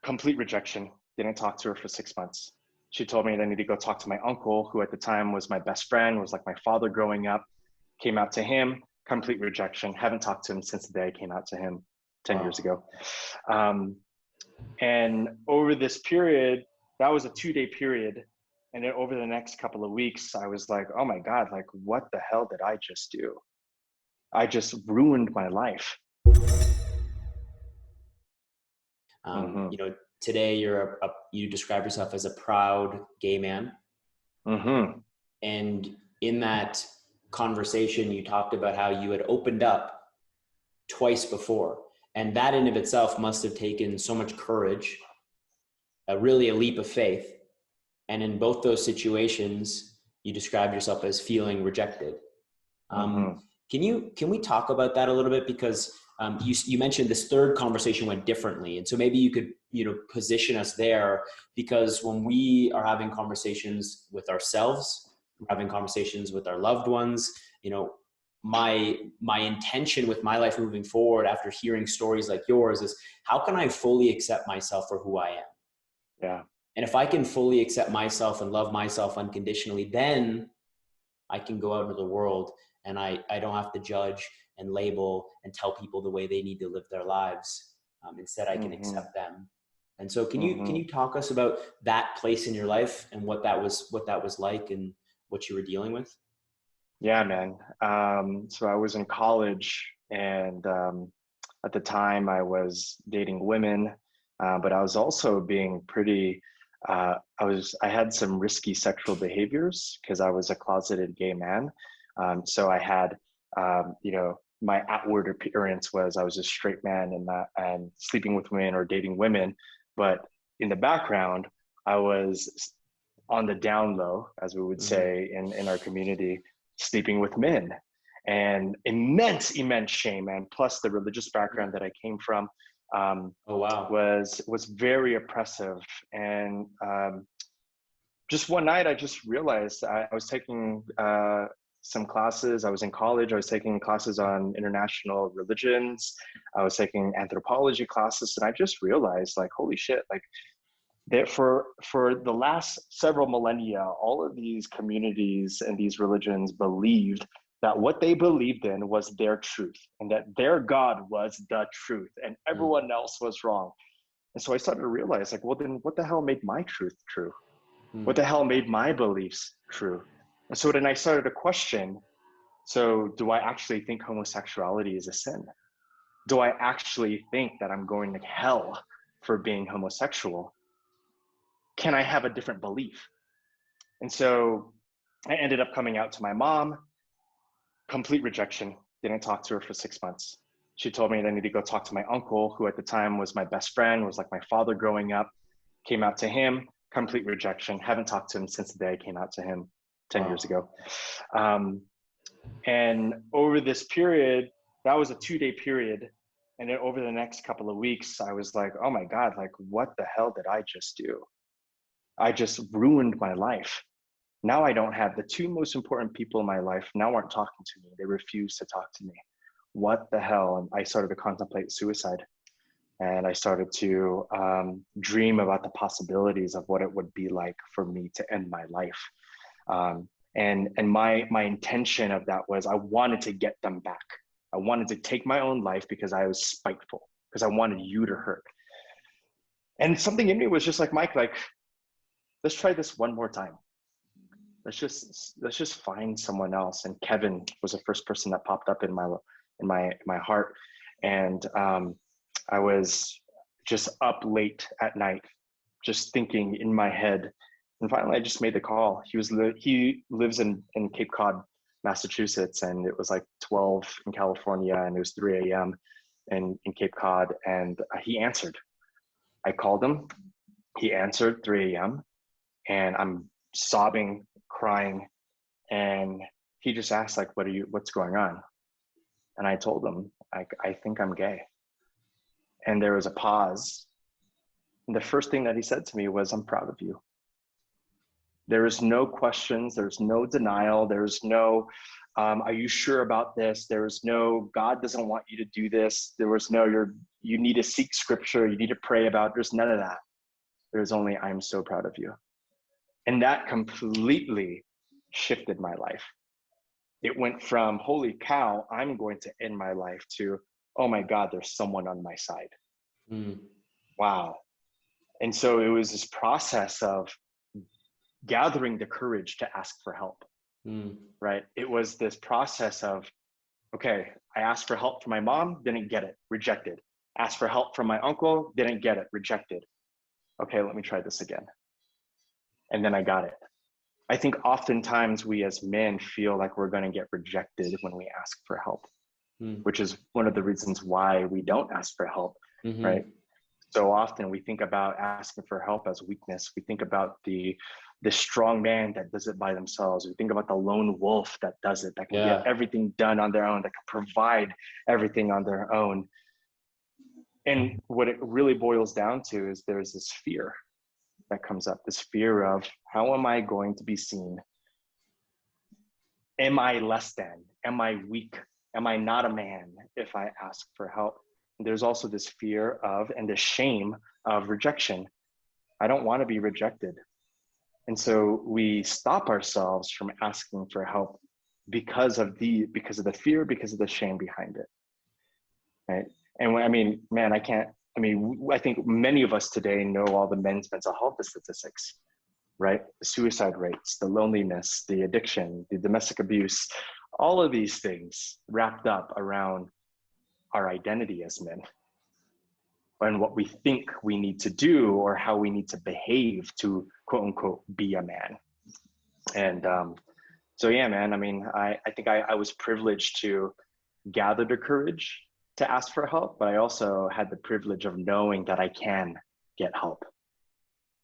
Complete rejection. Didn't talk to her for 6 months. She told me that I need to go talk to my uncle, who at the time was my best friend, was like my father growing up. Came out to him, complete rejection. Haven't talked to him since the day I came out to him 10 years ago. And over this period, that was a 2-day period. And then over the next couple of weeks, I was like, oh my God, like what the hell did I just do? I just ruined my life. You know, today you describe yourself as a proud gay man. And in that conversation, you talked about how you had opened up twice before. And that in of itself must have taken so much courage, really a leap of faith. And in both those situations, you described yourself as feeling rejected. Can we talk about that a little bit? Because you mentioned this third conversation went differently. And so maybe you could, position us there, because when we are having conversations with ourselves, we're having conversations with our loved ones, my intention with my life moving forward after hearing stories like yours is, how can I fully accept myself for who I am? Yeah. And if I can fully accept myself and love myself unconditionally, then I can go out into the world and I don't have to judge and label and tell people the way they need to live their lives. Instead, I can accept them. And so can you talk us about that place in your life and what that was like and what you were dealing with? Yeah, man. So I was in college, and at the time I was dating women, but I was also being pretty, I had some risky sexual behaviors because I was a closeted gay man. So I had, my outward appearance was I was a straight man and sleeping with women or dating women, but in the background, I was on the down low, as we would say in our community, sleeping with men, and immense shame, and plus the religious background that I came from was very oppressive. And just one night I just realized I was taking some classes. I was in college. I was taking classes on international religions. I was taking anthropology classes, and I just realized, like, holy shit, like, that for the last several millennia, all of these communities and these religions believed that what they believed in was their truth, and that their God was the truth, and everyone else was wrong. And so I started to realize, like, well, then what the hell made my truth true? What the hell made my beliefs true? And so then I started to question, so do I actually think homosexuality is a sin? Do I actually think that I'm going to hell for being homosexual? Can I have a different belief? And so I ended up coming out to my mom. Complete rejection. Didn't talk to her for 6 months. She told me that I need to go talk to my uncle, who at the time was my best friend, was like my father growing up. Came out to him. Complete rejection. Haven't talked to him since the day I came out to him 10 years ago. And over this period, that was a 2-day period. And then over the next couple of weeks, I was like, oh my God, like, what the hell did I just do? I just ruined my life. Now I don't have the two most important people in my life now aren't talking to me. They refuse to talk to me. What the hell? And I started to contemplate suicide. And I started to dream about the possibilities of what it would be like for me to end my life. And my intention of that was I wanted to get them back. I wanted to take my own life because I was spiteful, because I wanted you to hurt. And something in me was just like, Mike, like, let's try this one more time. Let's just find someone else. And Kevin was the first person that popped up in my heart. And I was just up late at night, just thinking in my head. And finally, I just made the call. He lives in Cape Cod, Massachusetts, and it was like 12 in California, and it was 3 a.m. in Cape Cod, and he answered. I called him. He answered 3 a.m. and I'm sobbing, crying, and he just asked, like, what's going on? And I told him, I think I'm gay. And there was a pause. And the first thing that he said to me was, I'm proud of you. There is no questions. There's no denial. There's no Are you sure about this? There was no, God doesn't want you to do this. There was no, you need to seek scripture. You need to pray about, there's none of that. There's only, I'm so proud of you. And that completely shifted my life. It went from, holy cow, I'm going to end my life, to, oh my God, there's someone on my side. Wow. And so it was this process of gathering the courage to ask for help, right? It was this process of, okay, I asked for help from my mom, didn't get it, rejected. Asked for help from my uncle, didn't get it, rejected. Okay, let me try this again. And then I got it. I think oftentimes we as men feel like we're going to get rejected when we ask for help, which is one of the reasons why we don't ask for help, right? So often we think about asking for help as weakness. We think about the strong man that does it by themselves. We think about the lone wolf that does it, that can get everything done on their own, that can provide everything on their own. And what it really boils down to is there's this fear that comes up, this fear of, how am I going to be seen? Am I less than? Am I weak? Am I not a man if I ask for help? And there's also this fear of, and the shame of rejection. I don't want to be rejected. And so we stop ourselves from asking for help because of the fear, because of the shame behind it, right? And when, I mean, man, I think many of us today know all the men's mental health statistics, right? The suicide rates, the loneliness, the addiction, the domestic abuse, all of these things wrapped up around our identity as men and what we think we need to do or how we need to behave to, quote unquote, be a man. And so, yeah, man, I mean, I think I was privileged to gather the courage to ask for help, but I also had the privilege of knowing that I can get help.